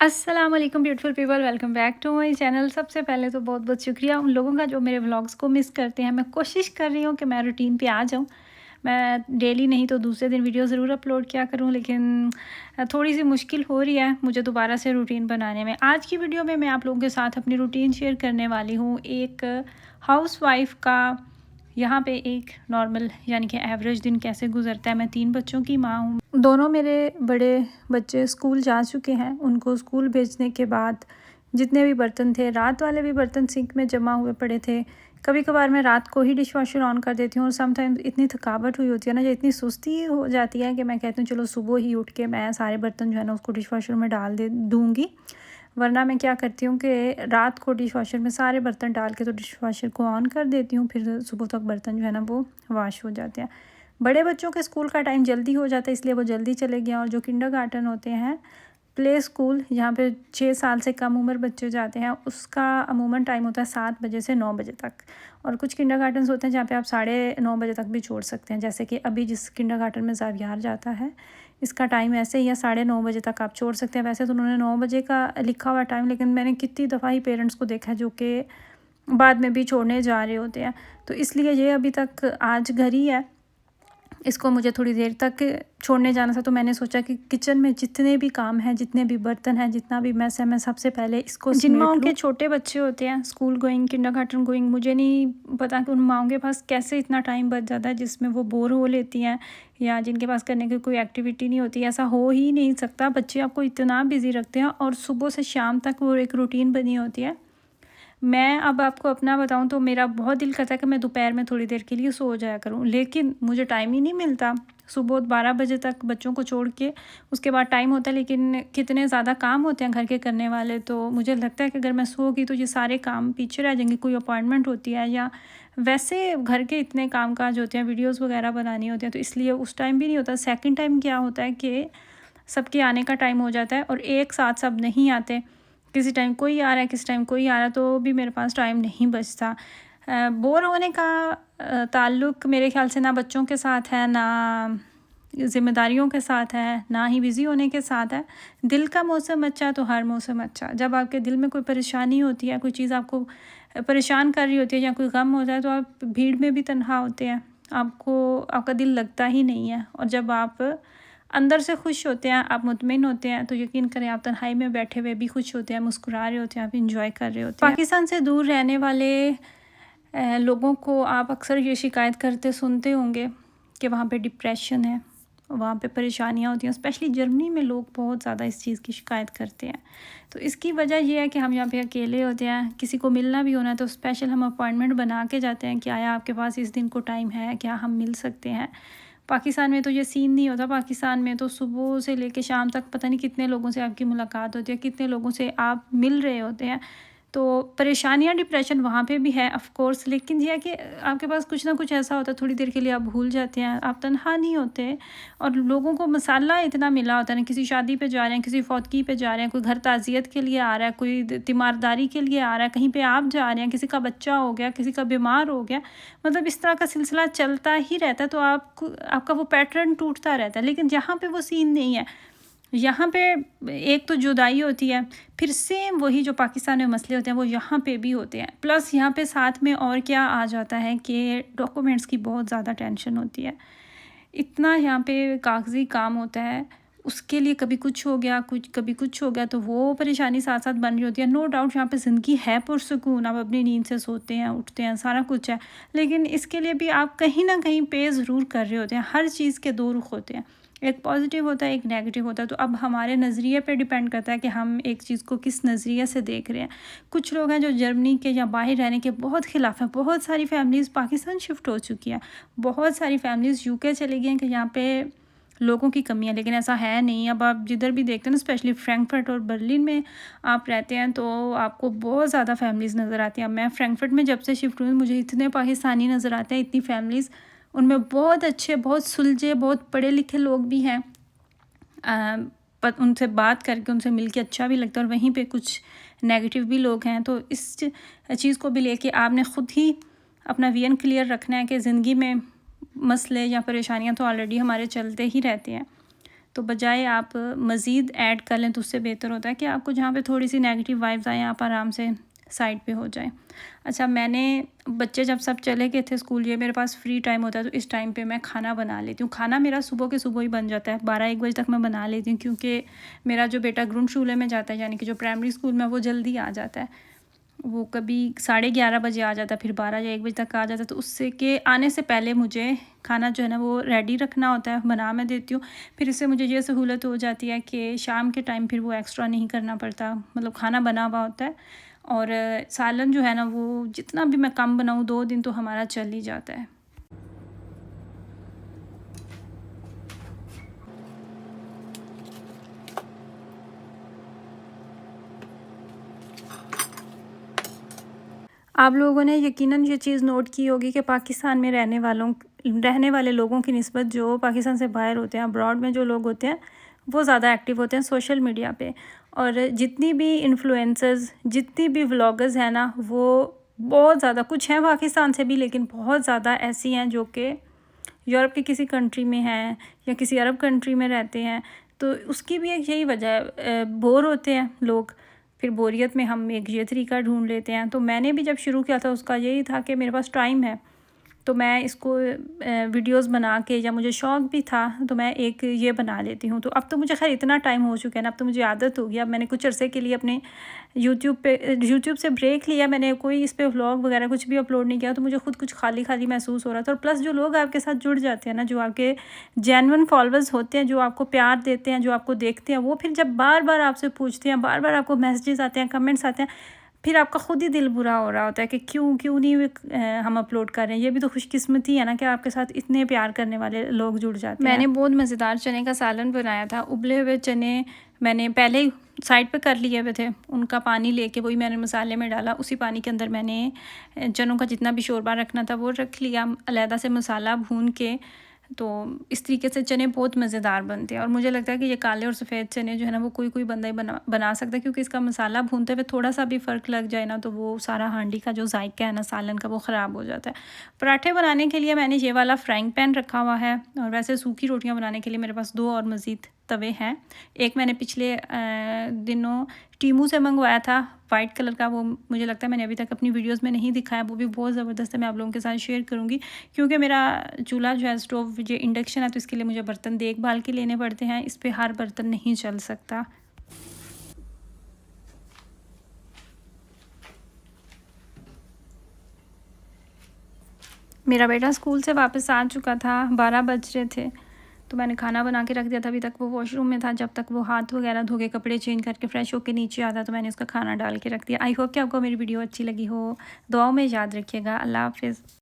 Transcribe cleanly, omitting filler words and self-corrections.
अस्सलाम वालेकुम beautiful people, welcome back to my channel. सबसे पहले तो बहुत बहुत शुक्रिया उन लोगों का जो मेरे व्लॉग्स को मिस करते हैं। मैं कोशिश कर रही हूँ कि मैं रूटीन पे आ जाऊँ। मैं डेली नहीं तो दूसरे दिन वीडियो ज़रूर अपलोड किया करूँ, लेकिन थोड़ी सी मुश्किल हो रही है मुझे दोबारा से रूटीन बनाने में। आज की वीडियो में मैं आप लोगों के साथ अपनी रूटीन शेयर करने वाली हूँ। एक हाउसवाइफ का यहाँ पे एक नॉर्मल यानी कि एवरेज दिन कैसे गुजरता है। मैं 3 बच्चों की माँ हूँ। दोनों मेरे बड़े बच्चे स्कूल जा चुके हैं। उनको स्कूल भेजने के बाद जितने भी बर्तन थे, रात वाले भी बर्तन सिंक में जमा हुए पड़े थे। कभी कभार मैं रात को ही डिश वॉशर ऑन कर देती हूँ और समटाइम्स इतनी थकावट हुई होती है ना, या इतनी सुस्ती हो जाती है कि मैं कहती हूँ चलो सुबह ही उठ के मैं सारे बर्तन जो है ना उसको डिश वॉशर में डाल दे दूँगी। वरना मैं क्या करती हूँ कि रात को डिश वॉशर में सारे बर्तन डाल के तो डिश वॉशर को ऑन कर देती हूँ, फिर सुबह तक बर्तन जो है ना वो वॉश हो जाते हैं। बड़े बच्चों के स्कूल का टाइम जल्दी हो जाता है, इसलिए वो जल्दी चले गए। और जो किंडरगार्टन होते हैं, प्ले स्कूल जहाँ पे 6 साल से कम उम्र बच्चे जाते हैं, उसका अमूमन टाइम होता है 7 बजे से 9 बजे तक। और कुछ किंडरगार्टन्स होते हैं जहाँ पे आप 9:30 बजे तक भी छोड़ सकते हैं। जैसे कि अभी जिस किंडरगार्टन में ज़ावियार जाता है, इसका टाइम ऐसे ही है, 9:30 बजे तक आप छोड़ सकते हैं। वैसे तो उन्होंने 9 बजे का लिखा हुआ टाइम, लेकिन मैंने कितनी दफ़ा ही पेरेंट्स को देखा है जो कि बाद में भी छोड़ने जा रहे होते हैं। तो इसलिए ये अभी तक आज घर ही है, इसको मुझे थोड़ी देर तक छोड़ने जाना था। तो मैंने सोचा कि किचन में जितने भी काम हैं, जितने भी बर्तन हैं, जितना भी मैस है, मैं सबसे पहले इसको जिन माओं के छोटे बच्चे होते हैं स्कूल गोइंग, किंडरगार्टन गोइंग, मुझे नहीं पता कि उन माओं के पास कैसे इतना टाइम बच जाता है जिसमें वो बोर हो लेती हैं, या जिनके पास करने की कोई एक्टिविटी नहीं होती। ऐसा हो ही नहीं सकता। बच्चे आपको इतना बिजी रखते हैं और सुबह से शाम तक वो एक रूटीन बनी होती है। मैं अब आपको अपना बताऊं तो मेरा बहुत दिल करता है कि मैं दोपहर में थोड़ी देर के लिए सो जाया करूं, लेकिन मुझे टाइम ही नहीं मिलता। सुबह 12 बजे तक बच्चों को छोड़ के उसके बाद टाइम होता है, लेकिन कितने ज़्यादा काम होते हैं घर के करने वाले। तो मुझे लगता है कि अगर मैं सो गई तो ये सारे काम पीछे रह जाएंगे। कोई अपॉइंटमेंट होती है या वैसे घर के इतने काम काज होते हैं, वीडियोज़ वगैरह बनानी होती हैं, तो इसलिए उस टाइम भी नहीं होता। सेकेंड टाइम क्या होता है कि सबके आने का टाइम हो जाता है और एक साथ सब नहीं आते। किसी टाइम कोई आ रहा है, किसी टाइम कोई आ रहा है, तो भी मेरे पास टाइम नहीं बचता। बोर होने का ताल्लुक़ मेरे ख़्याल से ना बच्चों के साथ है, ना ज़िम्मेदारियों के साथ है, ना ही बिज़ी होने के साथ है। दिल का मौसम अच्छा तो हर मौसम अच्छा। जब आपके दिल में कोई परेशानी होती है, कोई चीज़ आपको परेशान कर रही होती है या कोई गम होता है, तो आप भीड़ में भी तन्हा होते हैं, आपको आपका दिल लगता ही नहीं है। और जब आप अंदर से खुश होते हैं, आप मुतमिन होते हैं, तो यकीन करें आप तन्हाई में बैठे हुए भी खुश होते हैं, मुस्कुरा रहे होते हैं, आप इंजॉय कर रहे होते हैं। पाकिस्तान से दूर रहने वाले लोगों को आप अक्सर ये शिकायत करते सुनते होंगे कि वहाँ पे डिप्रेशन है, वहाँ पे परेशानियाँ होती हैं। स्पेशली जर्मनी में लोग बहुत ज़्यादा इस चीज़ की शिकायत करते हैं। तो इसकी वजह यह है कि हम यहाँ पे अकेले होते हैं। किसी को मिलना भी होना है तो स्पेशल हम अपॉइंटमेंट बना के जाते हैं कि आया आपके पास इस दिन को टाइम है, क्या हम मिल सकते हैं। पाकिस्तान में तो ये सीन नहीं होता। पाकिस्तान में तो सुबह से लेके शाम तक पता नहीं कितने लोगों से आपकी मुलाकात होती है, कितने लोगों से आप मिल रहे होते हैं। तो परेशानियाँ, डिप्रेशन वहाँ पे भी है ऑफ़ कोर्स, लेकिन ये है कि आपके पास कुछ ना कुछ ऐसा होता है, थोड़ी देर के लिए आप भूल जाते हैं, आप तन्हा नहीं होते। और लोगों को मसाला इतना मिला होता है ना, किसी शादी पे जा रहे हैं, किसी फौतगी पे जा रहे हैं, कोई घर ताज़ियत के लिए आ रहा है, कोई तीमारदारी के लिए आ रहा है, कहीं पे आप जा रहे हैं, किसी का बच्चा हो गया, किसी का बीमार हो गया, मतलब इस तरह का सिलसिला चलता ही रहता है। तो आपका वो पैटर्न टूटता रहता है। लेकिन यहाँ पे वो सीन नहीं है। यहाँ पे एक तो जुदाई होती है, फिर सेम वही जो पाकिस्तान में मसले होते हैं वो यहाँ पे भी होते हैं। प्लस यहाँ पे साथ में और क्या आ जाता है कि डॉक्यूमेंट्स की बहुत ज़्यादा टेंशन होती है। इतना यहाँ पे कागज़ी काम होता है, उसके लिए कभी कुछ हो गया, कभी कुछ हो गया, तो वो परेशानी साथ साथ बन रही होती है। नो डाउट यहाँ पे ज़िंदगी है पुरसुकून, आप अपनी नींद से सोते हैं, उठते हैं, सारा कुछ है, लेकिन इसके लिए भी आप कहीं ना कहीं पे ज़रूर कर रहे होते हैं। हर चीज़ के दो रुख होते हैं, एक पॉजिटिव होता है, एक नेगेटिव होता है। तो अब हमारे नज़रिए पे डिपेंड करता है कि हम एक चीज़ को किस नज़रिए से देख रहे हैं। कुछ लोग हैं जो जर्मनी के या बाहर रहने के बहुत ख़िलाफ़ हैं। बहुत सारी फैमिलीज़ पाकिस्तान शिफ्ट हो चुकी हैं, बहुत सारी फैमिलीज़ यूके चली गई हैं कि यहाँ पे लोगों की कमी है, लेकिन ऐसा है नहीं। अब आप जिधर भी देखते हैं ना, स्पेशली फ्रैंकफर्ट और बर्लिन में आप रहते हैं, तो आपको बहुत ज़्यादा फैमिलीज़ नज़र आती हैं। अब मैं फ्रैंकफर्ट में जब से शिफ्ट हुई, मुझे इतने पाकिस्तानी नज़र आते हैं, इतनी फैमिलीज़, उनमें बहुत अच्छे, बहुत सुलझे, बहुत पढ़े लिखे लोग भी हैं। पर उनसे बात करके, उनसे मिलके अच्छा भी लगता है। और वहीं पे कुछ नेगेटिव भी लोग हैं। तो इस चीज़ को भी लेके आपने ख़ुद ही अपना विजन क्लियर रखना है कि ज़िंदगी में मसले या परेशानियां तो ऑलरेडी हमारे चलते ही रहते हैं। तो बजाय आप मज़ीद ऐड कर लें तो उससे बेहतर होता है कि आपको जहाँ पे थोड़ी सी नेगेटिव वाइब्स आएँ आप आराम से साइड पे हो जाएं। अच्छा, मैंने बच्चे जब सब चले गए थे स्कूल, ये मेरे पास फ्री टाइम होता है तो इस टाइम पे मैं खाना बना लेती हूँ। खाना मेरा सुबह के सुबह ही बन जाता है, 12-1 बजे तक मैं बना लेती हूँ, क्योंकि मेरा जो बेटा ग्रुंडशूले में जाता है यानी कि जो प्राइमरी स्कूल में, वो जल्दी आ जाता है। वो कभी 11:30 बजे आ जाता है, फिर 12 या 1 बजे तक आ जाता है। तो उससे के आने से पहले मुझे खाना जो है ना वो रेडी रखना होता है, बना मैं देती हूँ। फिर इससे मुझे ये सहूलत हो जाती है कि शाम के टाइम फिर वो एक्स्ट्रा नहीं करना पड़ता, मतलब खाना बना हुआ होता है। और सालन जो है ना वो जितना भी मैं कम बनाऊँ 2 दिन तो हमारा चल ही जाता है। आप लोगों ने यकीनन ये चीज़ नोट की होगी कि पाकिस्तान में रहने वाले लोगों की निस्बत जो पाकिस्तान से बाहर होते हैं, अब्रॉड में जो लोग होते हैं, वो ज़्यादा एक्टिव होते हैं सोशल मीडिया पे। और जितनी भी इन्फ्लुएंसर्स, जितनी भी व्लॉगर्स हैं ना, वो बहुत ज़्यादा, कुछ हैं पाकिस्तान से भी लेकिन बहुत ज़्यादा ऐसी हैं जो कि यूरोप की किसी कंट्री में हैं या किसी अरब कंट्री में रहते हैं। तो उसकी भी एक यही वजह है, बोर होते हैं लोग, फिर बोरियत में हम एक ये तरीका ढूंढ लेते हैं। तो मैंने भी जब शुरू किया था उसका यही था कि मेरे पास टाइम है तो मैं इसको वीडियोस बना के, या मुझे शौक़ भी था तो मैं एक ये बना लेती हूँ। तो अब तो मुझे खैर इतना टाइम हो चुका है ना, अब तो मुझे आदत हो गई। अब मैंने कुछ अरसे के लिए अपने यूट्यूब से ब्रेक लिया, मैंने कोई इस पे व्लॉग वगैरह कुछ भी अपलोड नहीं किया। तो मुझे खुद कुछ खाली खाली महसूस हो रहा था। और प्लस जो लोग आपके साथ जुड़ जाते हैं ना, जो आपके जेन्युइन फॉलोअर्स होते हैं, जो आपको प्यार देते हैं, जो आपको देखते हैं, वो फिर जब बार बार आपसे पूछते हैं, बार बार आपको मैसेजेस आते हैं, कमेंट्स आते हैं, फिर आपका खुद ही दिल बुरा हो रहा होता है कि क्यों नहीं हम अपलोड कर रहे हैं। ये भी तो खुशकिस्मती है ना कि आपके साथ इतने प्यार करने वाले लोग जुड़ जाते हैं। मैंने बहुत मज़ेदार चने का सालन बनाया था। उबले हुए चने मैंने पहले ही साइड पे कर लिए हुए थे, उनका पानी लेके वही मैंने मसाले में डाला। उसी पानी के अंदर मैंने चनों का जितना भी शोरबा रखना था वो रख लिया, अलहदा से मसाला भून के। तो इस तरीके से चने बहुत मज़ेदार बनते हैं। और मुझे लगता है कि ये काले और सफ़ेद चने जो है ना वो कोई बंदा ही बना सकता है, क्योंकि इसका मसाला भूनते हुए थोड़ा सा भी फ़र्क लग जाए ना तो वो सारा हांडी का जो जायका है ना सालन का, वो ख़राब हो जाता है। पराठे बनाने के लिए मैंने ये वाला फ्राइंग पैन रखा हुआ है, और वैसे सूखी रोटियां बनाने के लिए मेरे पास 2 और मज़ीद तवे हैं। एक मैंने पिछले दिनों टीमू से मंगवाया था वाइट कलर का, वो मुझे लगता है मैंने अभी तक अपनी वीडियोस में नहीं दिखाया, वो भी बहुत ज़बरदस्त है। मैं आप लोगों के साथ शेयर करूँगी, क्योंकि मेरा चूल्हा जो है स्टोव जो इंडक्शन है, तो इसके लिए मुझे बर्तन देखभाल के लेने पड़ते हैं। इस पर हर बर्तन नहीं चल सकता। मेरा बेटा स्कूल से वापस आ चुका था, 12 बज रहे थे, तो मैंने खाना बना के रख दिया था। अभी तक वो वॉशरूम में था, जब तक वो हाथ वगैरह धो के कपड़े चेंज करके फ्रेश होकर नीचे आता तो मैंने उसका खाना डाल के रख दिया। आई होप कि आपको मेरी वीडियो अच्छी लगी हो। दुआओं में याद रखिएगा। अल्लाह हाफ़िज़।